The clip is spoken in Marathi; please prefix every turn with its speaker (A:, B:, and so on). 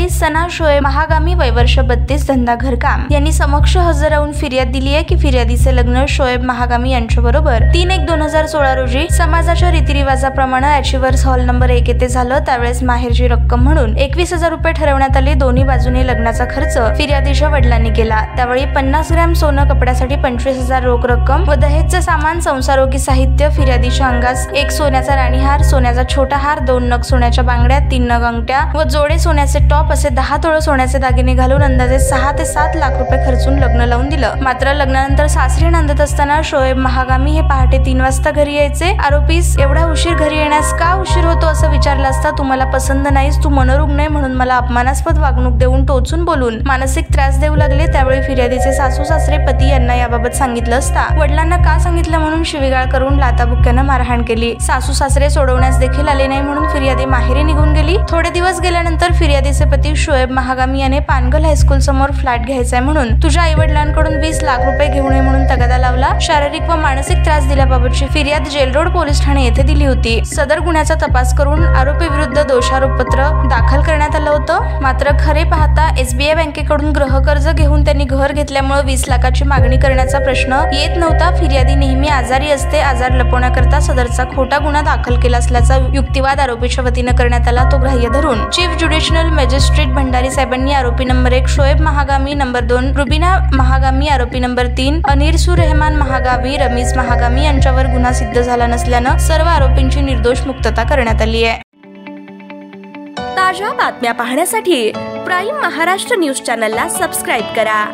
A: फिर्यादी सना शोएब महागामी, वय वर्ष 32, धंदा घरकाम यांनी समक्ष हजर राहून फिर्याद दिली आहे की फिर्यादीचे लग्न शोएब महागामी यांच्याबरोबर 3/1/2016 रोजी समाजाच्या रीतिरिवाजाप्रमाणे अचिव्हर्स हॉल नंबर 1 येथे झालं। त्यावेळेस माहेरची रक्कम म्हणून 21,000 रुपये ठरवण्यात आले। दोन्ही बाजूने लग्नाचा खर्च फिर्यादीच्या वडिलांनी केला। त्यावेळी 50 ग्रॅम सोनं, कपड्यासाठी 25,000 रोख रक्कम व दहेजचे सामान, संसारोगी साहित्य, फिर्यादीच्या अंगास 1 सोन्याचा राणीहार, सोन्याचा छोटा हार, 2 नग सोन्याच्या बांगड्या, 3 नग अंगठ्या व जोडे सोन्याचे टॉप असे 10 तोळे सोन्याचे दागिने घालून अंदाजे 6 ते 7 लाख रुपये खर्चून लग्न लावून दिलं। मात्र लग्नानंतर सासरी नांदत असताना शोएब महागामी हे पहाटे 3 वाजता घरी यायचे। आरोपीस एवढा उशीर घरी येण्यास का उशीर होतो असं विचारलं असता तू मला पसंत नाहीस, तू मनोरुग्ण आहे म्हणून मला अपमानास्पद वागणूक देऊन, टोचून बोलून मानसिक त्रास देऊ लागले। त्यावेळी फिर्यादीचे सासू सासरे पती यांना याबाबत सांगितलं असता वडिलांना का सांगितलं म्हणून शिवीगाळ करून लाथाबुक्क्यानं मारहाण केली। सासू सासरे सोडवण्यास देखील आले नाही म्हणून फिर्यादी माहेरी निघून गेली। थोडे दिवस गेल्यानंतर फिर्यादीचे पती शोएब महागामी याने पानगल हायस्कूल समोर फ्लॅट घ्यायचाय म्हणून तुझ्या आई वडिलांकडून 20 लाख रुपये घेऊन ये म्हणून तगादा लावला। शारीरिक व मानसिक त्रास दिल्याबाबतची फिर्याद जेल रोड पोलीस ठाणे येथे दिली होती। सदर गुन्ह्याचा तपास करून आरोपी विरुद्ध दोषारोपपत्र दाखल करण्यात आलं होतं। मात्र खरे पाहता SBI बँकेकडून गृहकर्ज घेऊन त्यांनी घर घेतल्यामुळे 20 लाखाची मागणी करण्याचा प्रश्न येत नव्हता। फिर्यादी नेहमी आजारी असते, आजार लपवण्याकरता सदरचा खोटा गुन्हा दाखल केला असल्याचा युक्तिवाद आरोपीच्या वतीनं करण्यात आला। तो ग्राह्य धरून चीफ ज्युडिशनल मॅजिस्ट्रेट भंडारी साहेबांनी आरोपी नंबर 1 शोएब महागामी, नंबर 2 रुबीना महागामी, आरोपी नंबर 3 अनिरसुर रहमान महागामी, रमीज महागामी यांच्यावर गुन्हा सिद्ध झाला नसल्यानं सर्व आरोपींची निर्दोष मुक्तता करण्यात आली आहे।
B: ताज्या बातम्या पाहण्यासाठी प्राईम महाराष्ट्र न्यूज चॅनलला सबस्क्राईब करा।